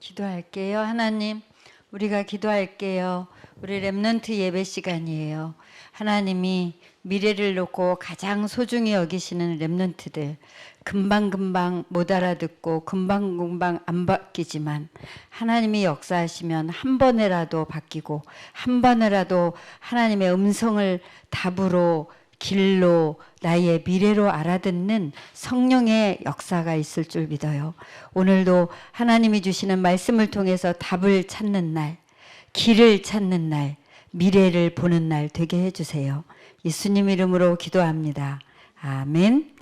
기도할게요. 하나님, 우리가 기도할게요. 우리 렘넌트 예배 시간이에요. 하나님이 미래를 놓고 가장 소중히 여기시는 렘넌트들, 금방금방 못 알아듣고 금방금방 안 바뀌지만 하나님이 역사하시면 한 번에라도 바뀌고 한 번에라도 하나님의 음성을 답으로 길로 나의 미래로 알아듣는 성령의 역사가 있을 줄 믿어요. 오늘도 하나님이 주시는 말씀을 통해서 답을 찾는 날, 길을 찾는 날, 미래를 보는 날 되게 해주세요. 예수님 이름으로 기도합니다. 아멘.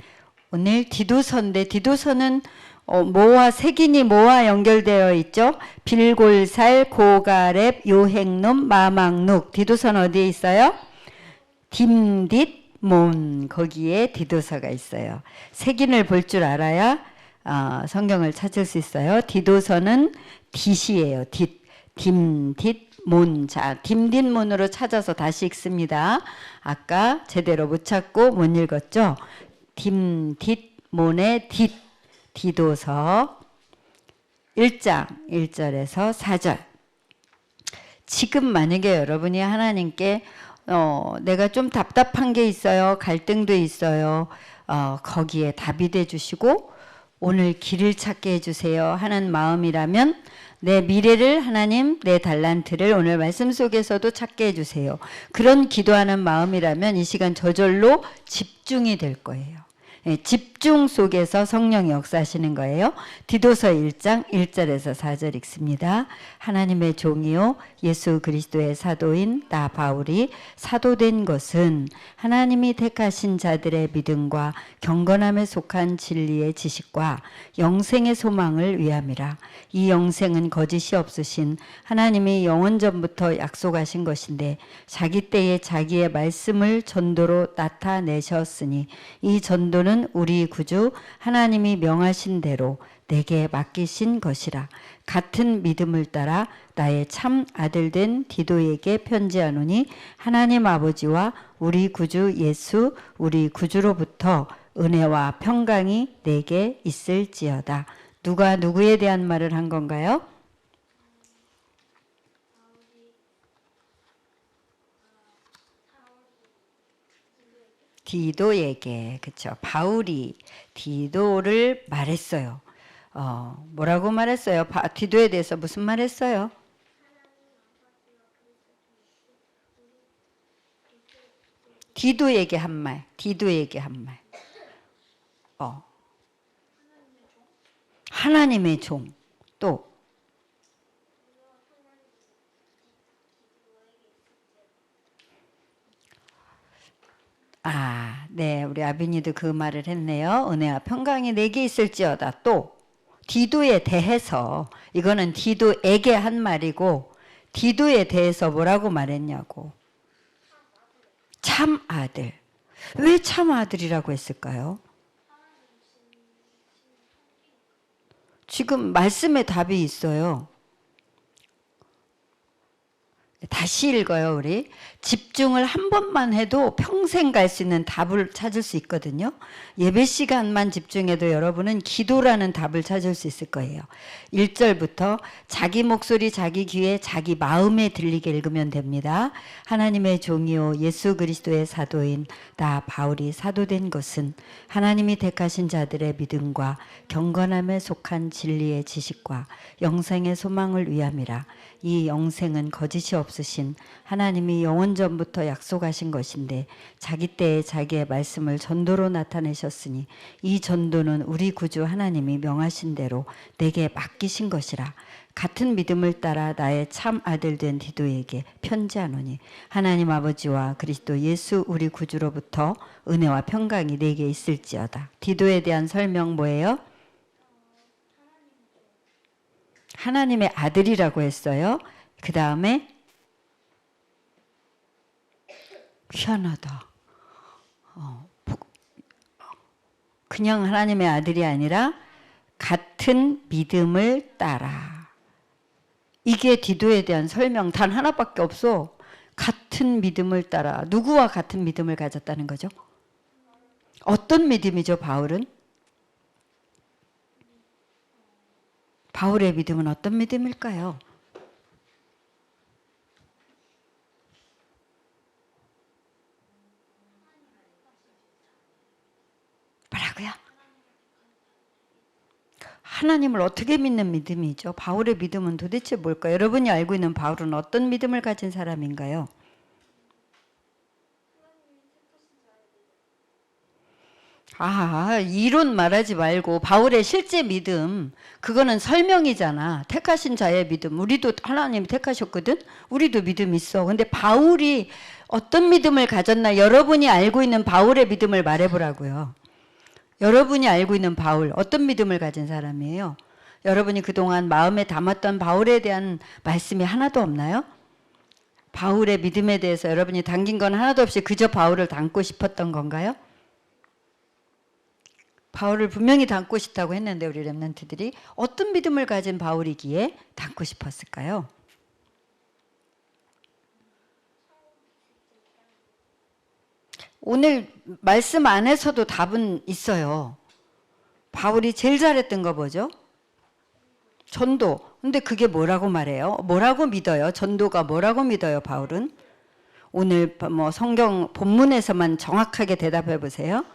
오늘 디도서인데 디도서는 뭐와 색인이 뭐와 연결되어 있죠? 빌골살, 고가렙, 요행놈, 마망룩. 디도서는 어디에 있어요? 딤딧몬, 거기에 디도서가 있어요. 색인을 볼 줄 알아야 성경을 찾을 수 있어요. 디도서는 딧이에요. 딤딧몬. 자, 딤딧몬으로 찾아서 다시 읽습니다. 아까 제대로 못 찾고 못 읽었죠? 딤딧몬의 디도서 1장 1절에서 4절. 지금 만약에 여러분이 하나님께 내가 좀 답답한 게 있어요. 갈등도 있어요. 거기에 답이 돼 주시고 오늘 길을 찾게 해주세요 하는 마음이라면 내 미래를 하나님, 내 달란트를 오늘 말씀 속에서도 찾게 해주세요. 그런 기도하는 마음이라면 이 시간 저절로 집중이 될 거예요. 집중 속에서 성령이 역사하시는 거예요. 디도서 1장 1절에서 4절 읽습니다. 하나님의 종이요 예수 그리스도의 사도인 나 바울이 사도된 것은 하나님이 택하신 자들의 믿음과 경건함에 속한 진리의 지식과 영생의 소망을 위함이라. 이 영생은 거짓이 없으신 하나님이 영원전부터 약속하신 것인데 자기 때에 자기의 말씀을 전도로 나타내셨으니 이 전도는 우리 구주 하나님이 명하신 대로 내게 맡기신 것이라. 같은 믿음을 따라 나의 참 아들된 디도에게 편지하노니 하나님 아버지와 우리 구주 예수 우리 구주로부터 은혜와 평강이 내게 있을지어다. 누가 누구에 대한 말을 한 건가요? 디도에게. 그렇죠. 바울이 디도를 말했어요. 뭐라고 말했어요? 디도에 대해서 무슨 말했어요? 디도에게 한 말. 디도에게 한 말. 하나님의 종. 또 네, 우리 아비니도 그 말을 했네요. 은혜와 평강이 내게 있을지어다. 또 디도에 대해서, 이거는 디도에게 한 말이고 디도에 대해서 뭐라고 말했냐고. 참 아들. 왜 참 아들이라고 했을까요? 지금 말씀에 답이 있어요. 다시 읽어요, 우리. 집중을 한 번만 해도 평생 갈 수 있는 답을 찾을 수 있거든요. 예배 시간만 집중해도 여러분은 기도라는 답을 찾을 수 있을 거예요. 1절부터 자기 목소리, 자기 귀에, 자기 마음에 들리게 읽으면 됩니다. 하나님의 종이요 예수 그리스도의 사도인 나 바울이 사도된 것은 하나님이 택하신 자들의 믿음과 경건함에 속한 진리의 지식과 영생의 소망을 위함이라. 이 영생은 거짓이 없으신 하나님이 영원전부터 약속하신 것인데 자기 때에 자기의 말씀을 전도로 나타내셨으니 이 전도는 우리 구주 하나님이 명하신 대로 내게 맡기신 것이라. 같은 믿음을 따라 나의 참 아들 된 디도에게 편지하노니 하나님 아버지와 그리스도 예수 우리 구주로부터 은혜와 평강이 내게 있을지어다. 디도에 대한 설명 뭐예요? 하나님의 아들이라고 했어요. 그 다음에 희한하다. 그냥 하나님의 아들이 아니라 같은 믿음을 따라. 이게 디도에 대한 설명 단 하나밖에 없어. 같은 믿음을 따라. 누구와 같은 믿음을 가졌다는 거죠? 어떤 믿음이죠, 바울은? 바울의 믿음은 어떤 믿음일까요? 뭐라고요? 하나님을 어떻게 믿는 믿음이죠? 바울의 믿음은 도대체 뭘까요? 여러분이 알고 있는 바울은 어떤 믿음을 가진 사람인가요? 이론 말하지 말고 바울의 실제 믿음, 그거는 설명이잖아. 택하신 자의 믿음. 우리도 하나님이 택하셨거든? 우리도 믿음 있어. 근데 바울이 어떤 믿음을 가졌나, 여러분이 알고 있는 바울의 믿음을 말해보라고요. 여러분이 알고 있는 바울, 어떤 믿음을 가진 사람이에요? 여러분이 그동안 마음에 담았던 바울에 대한 말씀이 하나도 없나요? 바울의 믿음에 대해서 여러분이 담긴 건 하나도 없이 그저 바울을 닮고 싶었던 건가요? 바울을 분명히 닮고 싶다고 했는데 우리 렘넌트들이 어떤 믿음을 가진 바울이기에 닮고 싶었을까요? 오늘 말씀 안에서도 답은 있어요. 바울이 제일 잘했던 거 뭐죠? 전도. 근데 그게 뭐라고 말해요? 뭐라고 믿어요? 전도가 뭐라고 믿어요, 바울은? 오늘 뭐 성경 본문에서만 정확하게 대답해 보세요.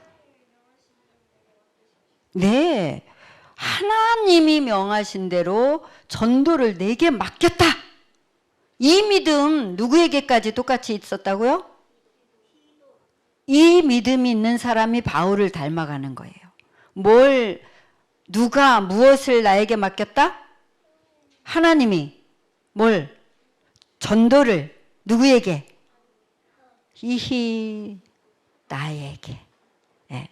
네. 하나님이 명하신 대로 전도를 내게 맡겼다. 이 믿음 누구에게까지 똑같이 있었다고요? 이 믿음이 있는 사람이 바울을 닮아가는 거예요. 누가 무엇을 나에게 맡겼다? 하나님이 전도를 누구에게? 나에게. 네.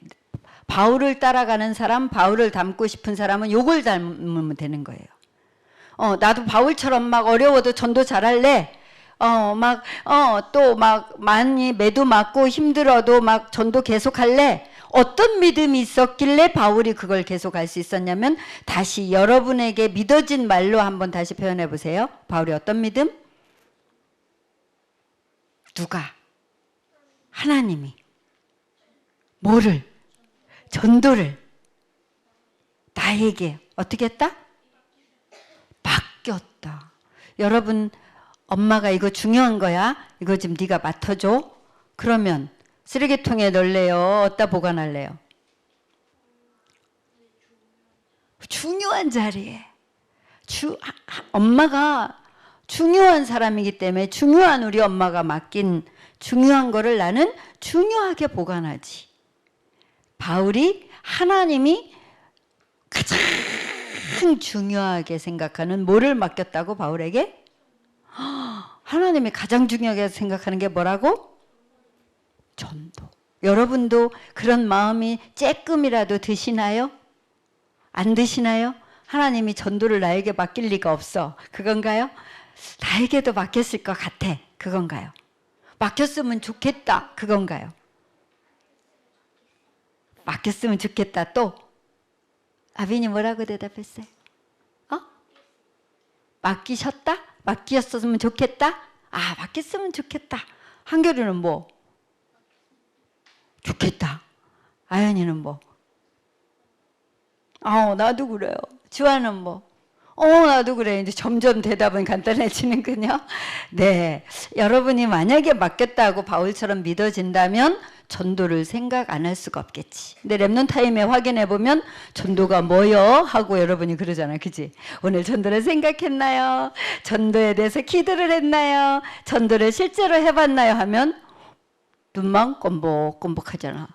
바울을 따라가는 사람, 바울을 닮고 싶은 사람은 요걸 닮으면 되는 거예요. 나도 바울처럼 막 어려워도 전도 잘할래. 또 많이 매도 맞고 힘들어도 막 전도 계속할래. 어떤 믿음이 있었길래 바울이 그걸 계속할 수 있었냐면, 다시 여러분에게 믿어진 말로 한번 다시 표현해 보세요. 바울이 어떤 믿음? 누가? 하나님이 전도를 나에게 어떻게 했다? 맡겼다. 여러분, 엄마가 이거 중요한 거야. 이거 좀 네가 맡아줘. 그러면 쓰레기통에 넣을래요? 어디다 보관할래요? 중요한 자리에. 엄마가 중요한 사람이기 때문에 중요한 우리 엄마가 맡긴 중요한 거를 나는 중요하게 보관하지. 바울이 하나님이 가장 중요하게 생각하는 뭐를 맡겼다고 바울에게? 하나님이 가장 중요하게 생각하는 게 뭐라고? 전도. 여러분도 그런 마음이 조금이라도 드시나요? 안 드시나요? 하나님이 전도를 나에게 맡길 리가 없어. 그건가요? 나에게도 맡겼을 것 같아. 그건가요? 맡겼으면 좋겠다. 그건가요? 맡겼으면 좋겠다. 또 아빈이 뭐라고 대답했어요? 맡기셨다? 맡기었으면 좋겠다? 맡겼으면 좋겠다. 한결이는 뭐? 좋겠다. 아연이는 뭐? 나도 그래요. 주아는 뭐? 나도 그래. 이제 점점 대답은 간단해지는군요. 네. 여러분이 만약에 맡겼다고 바울처럼 믿어진다면 전도를 생각 안 할 수가 없겠지. 근데 렘넌 타임에 확인해 보면 전도가 뭐요? 하고 여러분이 그러잖아요. 그지? 오늘 전도를 생각했나요? 전도에 대해서 기도를 했나요? 전도를 실제로 해봤나요? 하면 눈만 껌벅껌벅하잖아.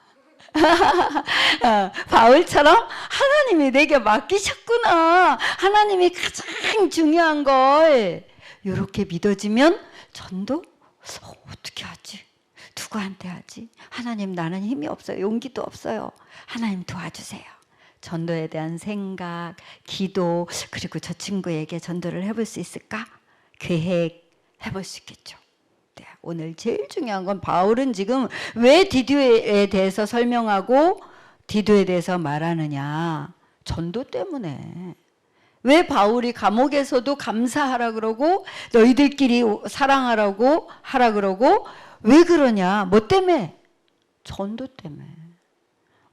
바울처럼 하나님이 내게 맡기셨구나. 하나님이 가장 중요한 걸 이렇게 믿어지면 전도 어떻게 하지? 누구한테 하지? 하나님, 나는 힘이 없어요. 용기도 없어요. 하나님 도와주세요. 전도에 대한 생각, 기도, 그리고 저 친구에게 전도를 해볼 수 있을까? 계획해볼 수 있겠죠. 네, 오늘 제일 중요한 건 바울은 지금 왜 디도에 대해서 설명하고 디도에 대해서 말하느냐. 전도 때문에. 왜 바울이 감옥에서도 감사하라 그러고 너희들끼리 사랑하라고 하라 그러고 왜 그러냐? 뭐 때문에? 전도 때문에.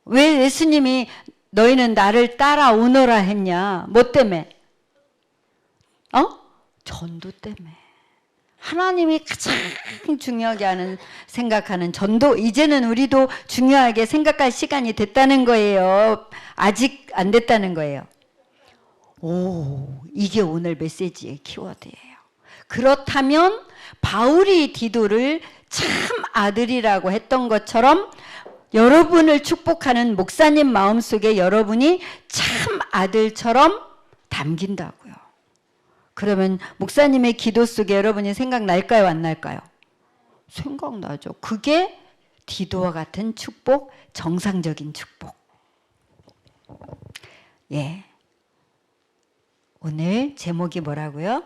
왜 예수님이 너희는 나를 따라오너라 했냐? 뭐 때문에? 전도 때문에. 하나님이 가장 중요하게 생각하는 전도, 이제는 우리도 중요하게 생각할 시간이 됐다는 거예요. 아직 안 됐다는 거예요. 이게 오늘 메시지의 키워드예요. 그렇다면 바울이 디도를 참 아들이라고 했던 것처럼 여러분을 축복하는 목사님 마음속에 여러분이 참 아들처럼 담긴다고요. 그러면 목사님의 기도 속에 여러분이 생각날까요? 안 날까요? 생각나죠. 그게 디도와 같은 축복, 정상적인 축복. 예. 오늘 제목이 뭐라고요?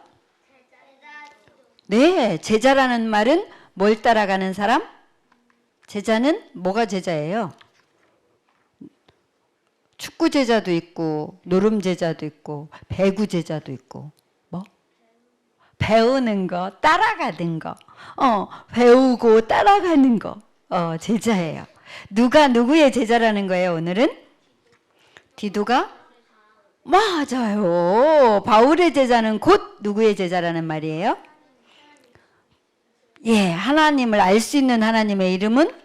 네, 제자라는 말은 뭘 따라가는 사람? 제자는 뭐가 제자예요? 축구 제자도 있고 노름 제자도 있고 배구 제자도 있고 뭐? 배우는 거, 따라가는 거. 배우고 따라가는 거. 제자예요. 누가 누구의 제자라는 거예요, 오늘은? 디도가? 맞아요. 바울의 제자는 곧 누구의 제자라는 말이에요? 예, 하나님을 알 수 있는 하나님의 이름은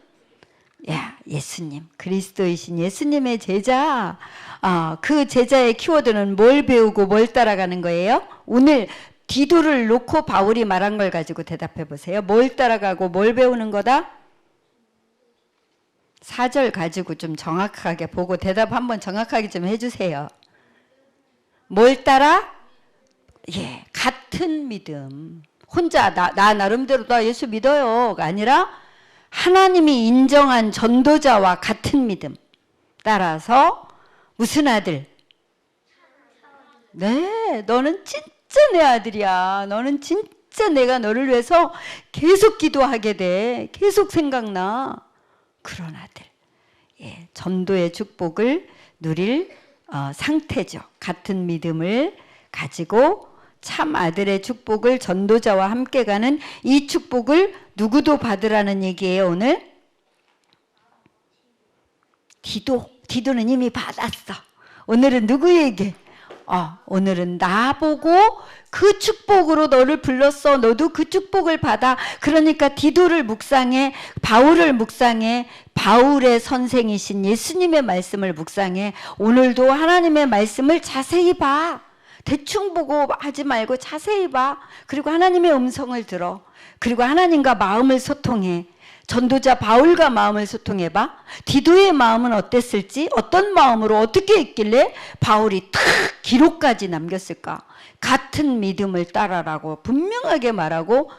예수님, 그리스도이신 예수님의 제자. 그 제자의 키워드는 뭘 배우고 뭘 따라가는 거예요? 오늘 디도를 놓고 바울이 말한 걸 가지고 대답해 보세요. 뭘 따라가고 뭘 배우는 거다? 4절 가지고 좀 정확하게 보고 대답 한번 정확하게 좀 해주세요. 뭘 따라? 예, 같은 믿음. 혼자 나 나름대로 나 예수 믿어요가 아니라 하나님이 인정한 전도자와 같은 믿음. 따라서 무슨 아들? 네, 너는 진짜 내 아들이야. 너는 진짜 내가 너를 위해서 계속 기도하게 돼. 계속 생각나. 그런 아들. 예, 전도의 축복을 누릴 상태죠. 같은 믿음을 가지고 참 아들의 축복을 전도자와 함께 가는 이 축복을 누구도 받으라는 얘기예요, 오늘? 디도는 이미 받았어. 오늘은 누구에게? 오늘은 나보고 그 축복으로 너를 불렀어. 너도 그 축복을 받아. 그러니까 디도를 묵상해, 바울을 묵상해, 바울의 선생이신 예수님의 말씀을 묵상해. 오늘도 하나님의 말씀을 자세히 봐. 대충 보고 하지 말고 자세히 봐. 그리고 하나님의 음성을 들어. 그리고 하나님과 마음을 소통해. 전도자 바울과 마음을 소통해봐. 디도의 마음은 어땠을지, 어떤 마음으로 어떻게 했길래 바울이 탁 기록까지 남겼을까. 같은 믿음을 따라라고 분명하게 말하고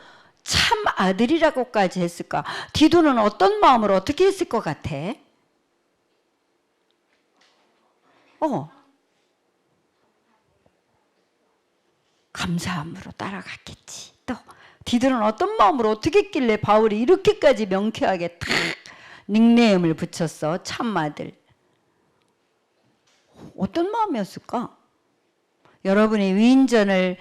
참 아들이라고까지 했을까. 디도는 어떤 마음으로 어떻게 했을 것 같아? 감사함으로 따라갔겠지. 또 디도는 어떤 마음으로 어떻게 했길래 바울이 이렇게까지 명쾌하게 탁 닉네임을 붙였어. 참 아들. 어떤 마음이었을까? 여러분이 위인전을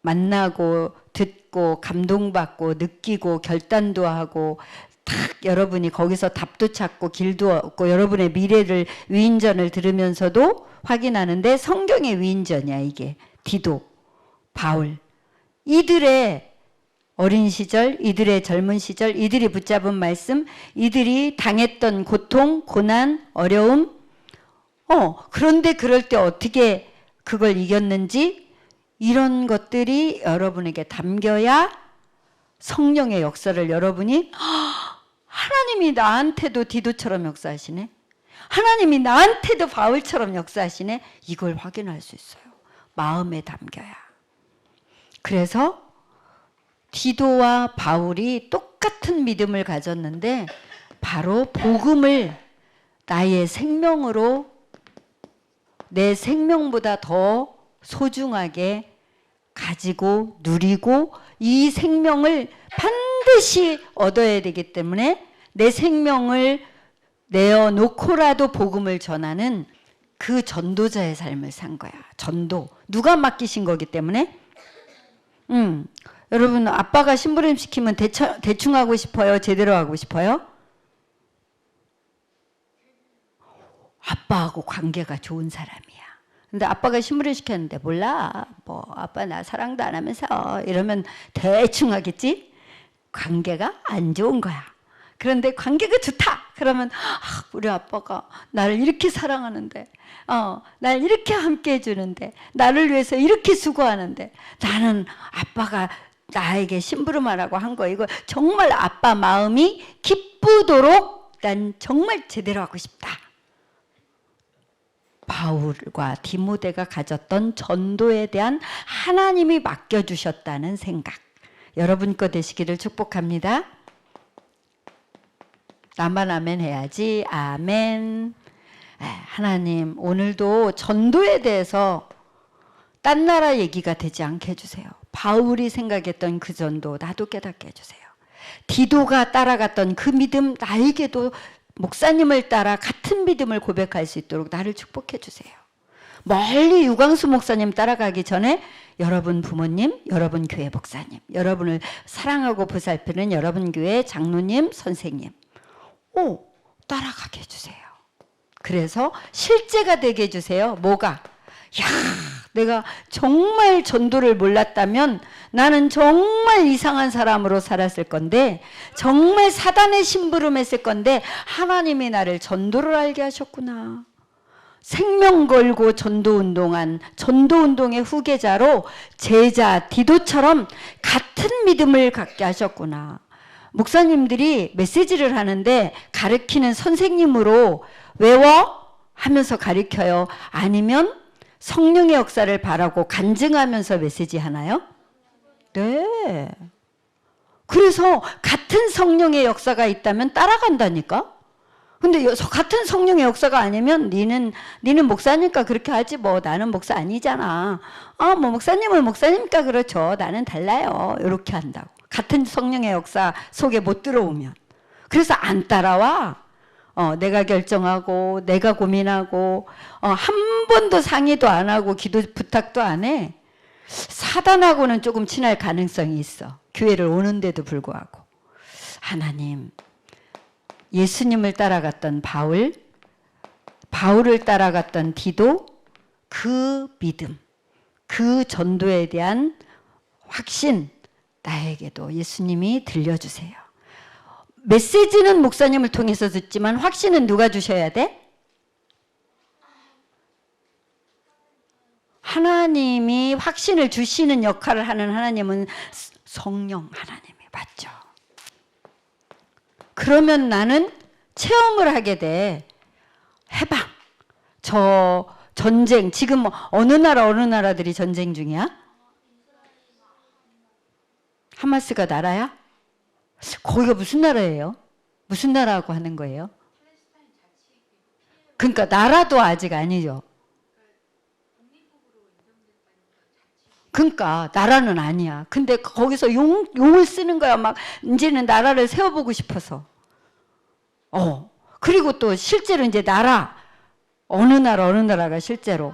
만나고 듣고 감동받고 느끼고 결단도 하고 탁 여러분이 거기서 답도 찾고 길도 얻고 여러분의 미래를 위인전을 들으면서도 확인하는데 성경의 위인전이야 이게. 디도, 바울. 이들의 어린 시절, 이들의 젊은 시절, 이들이 붙잡은 말씀, 이들이 당했던 고통, 고난, 어려움. 그런데 그럴 때 어떻게 그걸 이겼는지 이런 것들이 여러분에게 담겨야 성령의 역사를 여러분이 하나님이 나한테도 디도처럼 역사하시네. 하나님이 나한테도 바울처럼 역사하시네. 이걸 확인할 수 있어요. 마음에 담겨야. 그래서 디도와 바울이 똑같은 믿음을 가졌는데 바로 복음을 나의 생명으로 내 생명보다 더 소중하게 가지고 누리고 이 생명을 반드시 얻어야 되기 때문에 내 생명을 내어놓고라도 복음을 전하는 그 전도자의 삶을 산 거야. 전도. 누가 맡기신 거기 때문에. 여러분 아빠가 심부름 시키면 대충 하고 싶어요? 제대로 하고 싶어요? 아빠하고 관계가 좋은 사람이야. 근데 아빠가 신부를 시켰는데 몰라. 뭐 아빠 나 사랑도 안 하면서 이러면 대충 하겠지? 관계가 안 좋은 거야. 그런데 관계가 좋다. 그러면 우리 아빠가 나를 이렇게 사랑하는데 날 이렇게 함께 해주는데 나를 위해서 이렇게 수고하는데 나는 아빠가 나에게 심부름하라고 한 거 이거 정말 아빠 마음이 기쁘도록 난 정말 제대로 하고 싶다. 바울과 디모데가 가졌던 전도에 대한 하나님이 맡겨주셨다는 생각. 여러분 거 되시기를 축복합니다. 나만 아멘 해야지. 아멘. 하나님 오늘도 전도에 대해서 딴 나라 얘기가 되지 않게 해주세요. 바울이 생각했던 그 전도 나도 깨닫게 해주세요. 디도가 따라갔던 그 믿음 나에게도 목사님을 따라 같은 믿음을 고백할 수 있도록 나를 축복해 주세요. 멀리 유광수 목사님 따라가기 전에 여러분 부모님, 여러분 교회 목사님, 여러분을 사랑하고 보살피는 여러분 교회 장로님, 선생님 따라가게 해주세요. 그래서 실제가 되게 해주세요. 뭐가? 내가 정말 전도를 몰랐다면 나는 정말 이상한 사람으로 살았을 건데 정말 사단의 심부름했을 건데 하나님이 나를 전도를 알게 하셨구나. 생명 걸고 전도운동한 전도운동의 후계자로 제자 디도처럼 같은 믿음을 갖게 하셨구나. 목사님들이 메시지를 하는데 가르치는 선생님으로 외워? 하면서 가르쳐요. 아니면 성령의 역사를 바라고 간증하면서 메시지 하나요? 네. 그래서 같은 성령의 역사가 있다면 따라간다니까? 근데 같은 성령의 역사가 아니면 니는 목사니까 그렇게 하지 뭐 나는 목사 아니잖아. 뭐 목사님은 목사니까 그렇죠. 나는 달라요. 이렇게 한다고. 같은 성령의 역사 속에 못 들어오면. 그래서 안 따라와. 내가 결정하고 내가 고민하고 한 번도 상의도 안 하고 기도 부탁도 안 해. 사단하고는 조금 친할 가능성이 있어. 교회를 오는데도 불구하고. 하나님, 예수님을 따라갔던 바울을 따라갔던 디도, 그 믿음, 그 전도에 대한 확신 나에게도 예수님이 들려주세요. 메시지는 목사님을 통해서 듣지만 확신은 누가 주셔야 돼? 하나님이 확신을 주시는 역할을 하는 하나님은 성령 하나님이 맞죠. 그러면 나는 체험을 하게 돼. 해방. 저 전쟁 지금 어느 나라들이 전쟁 중이야? 하마스가 나라야? 거기가 무슨 나라예요? 무슨 나라하고 하는 거예요? 그러니까 나라도 아직 아니죠. 그러니까 나라는 아니야. 근데 거기서 용을 쓰는 거야. 막 이제는 나라를 세워보고 싶어서. 그리고 또 실제로 이제 나라 어느 나라가 실제로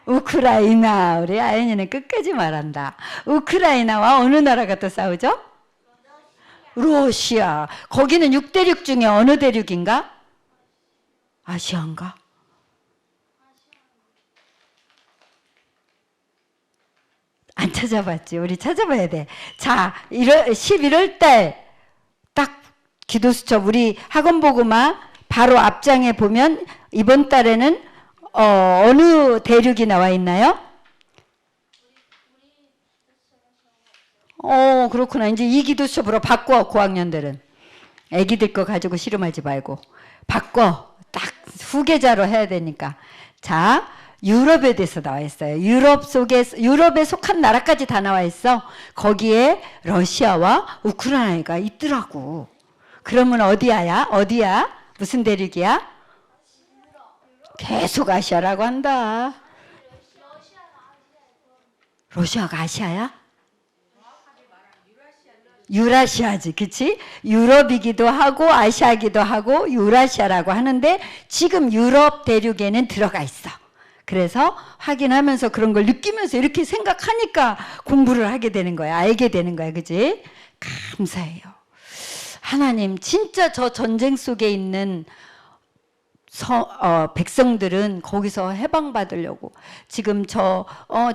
우크라이나. 우리 아연이는 끝까지 말한다. 우크라이나와 어느 나라가 또 싸우죠? 러시아. 거기는 6대륙 중에 어느 대륙인가? 아시아인가? 안 찾아봤지. 우리 찾아봐야 돼. 자, 11월 달 딱 기도수첩 우리 학원보고마 바로 앞장에 보면 이번 달에는 어느 대륙이 나와 있나요? 그렇구나. 이제 이 기도수첩으로 바꿔. 고학년들은. 애기들 거 가지고 씨름하지 말고. 바꿔. 딱 후계자로 해야 되니까. 자, 유럽에 대해서 나와 있어요. 유럽에 속한 나라까지 다 나와 있어. 거기에 러시아와 우크라이나가 있더라고. 그러면 어디야? 무슨 대륙이야? 계속 아시아라고 한다. 러시아가 아시아야? 유라시아지, 그치? 유럽이기도 하고 아시아기도 하고 유라시아라고 하는데 지금 유럽 대륙에는 들어가 있어. 그래서 확인하면서 그런 걸 느끼면서 이렇게 생각하니까 공부를 하게 되는 거야. 알게 되는 거야. 그치? 감사해요. 하나님 진짜 저 전쟁 속에 있는 백성들은 거기서 해방받으려고 지금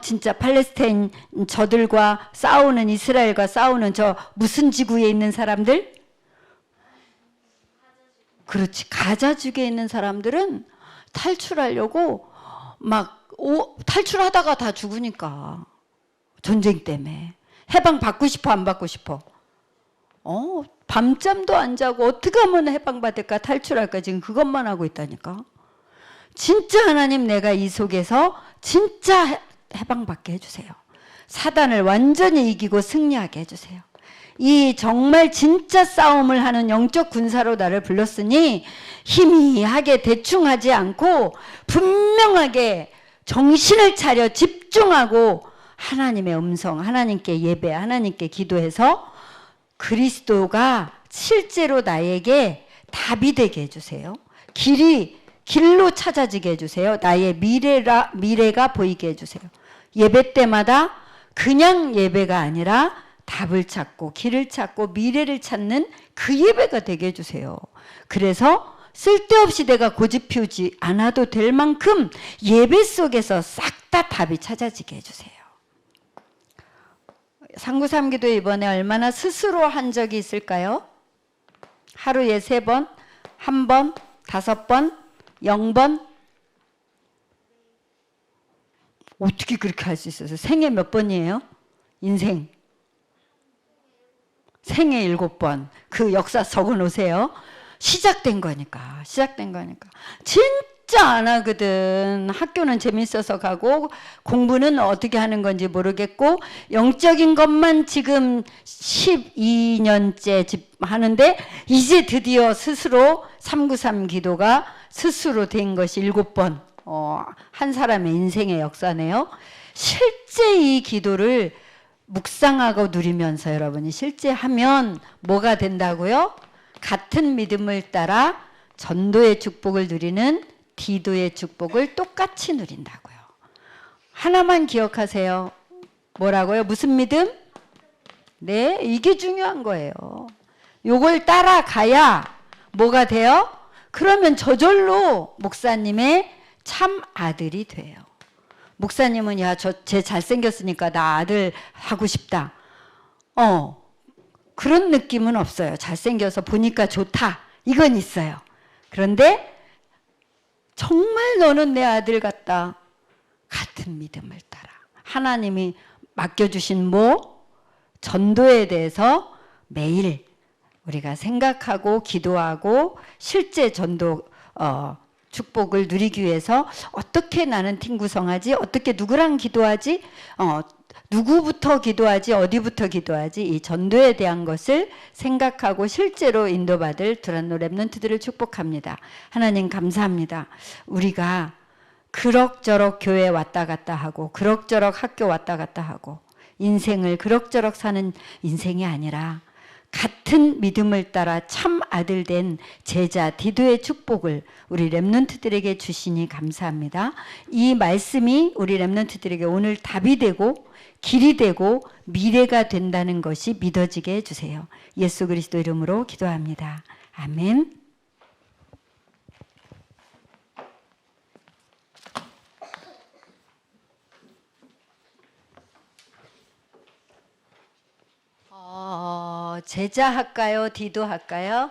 진짜 팔레스타인 저들과 싸우는, 이스라엘과 싸우는 저 무슨 지구에 있는 사람들? 그렇지, 가자지구에 있는 사람들은 탈출하려고 막 탈출하다가 다 죽으니까, 전쟁 때문에. 해방 받고 싶어, 안 받고 싶어? 밤잠도 안 자고 어떻게 하면 해방받을까, 탈출할까, 지금 그것만 하고 있다니까. 진짜 하나님, 내가 이 속에서 진짜 해방받게 해주세요. 사단을 완전히 이기고 승리하게 해주세요. 이 정말 진짜 싸움을 하는 영적 군사로 나를 불렀으니 희미하게 대충 하지 않고 분명하게 정신을 차려 집중하고 하나님의 음성, 하나님께 예배, 하나님께 기도해서 그리스도가 실제로 나에게 답이 되게 해주세요. 길로 찾아지게 해주세요. 나의 미래가 보이게 해주세요. 예배 때마다 그냥 예배가 아니라 답을 찾고 길을 찾고 미래를 찾는 그 예배가 되게 해주세요. 그래서 쓸데없이 내가 고집 피우지 않아도 될 만큼 예배 속에서 싹 다 답이 찾아지게 해주세요. 상구삼기도 이번에 얼마나 스스로 한 적이 있을까요? 하루에 3번, 1번, 5번, 0번? 어떻게 그렇게 할 수 있어요? 생애 몇 번이에요? 인생. 생애 7번. 그 역사 적어 놓으세요. 시작된 거니까. 진짜 안 하거든. 학교는 재밌어서 가고 공부는 어떻게 하는 건지 모르겠고 영적인 것만 지금 12년째 하는데 이제 드디어 스스로 393 기도가 스스로 된 것이 7번. 한 사람의 인생의 역사네요. 실제 이 기도를 묵상하고 누리면서 여러분이 실제 하면 뭐가 된다고요? 같은 믿음을 따라 전도의 축복을 누리는 디도의 축복을 똑같이 누린다고요. 하나만 기억하세요. 뭐라고요? 무슨 믿음? 네, 이게 중요한 거예요. 요걸 따라가야 뭐가 돼요? 그러면 저절로 목사님의 참 아들이 돼요. 목사님은 쟤 잘생겼으니까 나 아들 하고 싶다. 그런 느낌은 없어요. 잘생겨서 보니까 좋다. 이건 있어요. 그런데 정말 너는 내 아들 같다. 같은 믿음을 따라. 하나님이 맡겨주신 전도에 대해서 매일 우리가 생각하고 기도하고 실제 전도 축복을 누리기 위해서 어떻게 나는 팀 구성하지? 어떻게 누구랑 기도하지? 누구부터 기도하지? 어디부터 기도하지? 이 전도에 대한 것을 생각하고 실제로 인도받을 두란노 랩런트들을 축복합니다. 하나님 감사합니다. 우리가 그럭저럭 교회 왔다 갔다 하고 그럭저럭 학교 왔다 갔다 하고 인생을 그럭저럭 사는 인생이 아니라 같은 믿음을 따라 참 아들 된 제자 디도의 축복을 우리 랩런트들에게 주시니 감사합니다. 이 말씀이 우리 랩런트들에게 오늘 답이 되고 길이 되고 미래가 된다는 것이 믿어지게 해주세요. 예수 그리스도 이름으로 기도합니다. 아멘. 제자 할까요? 디도 할까요?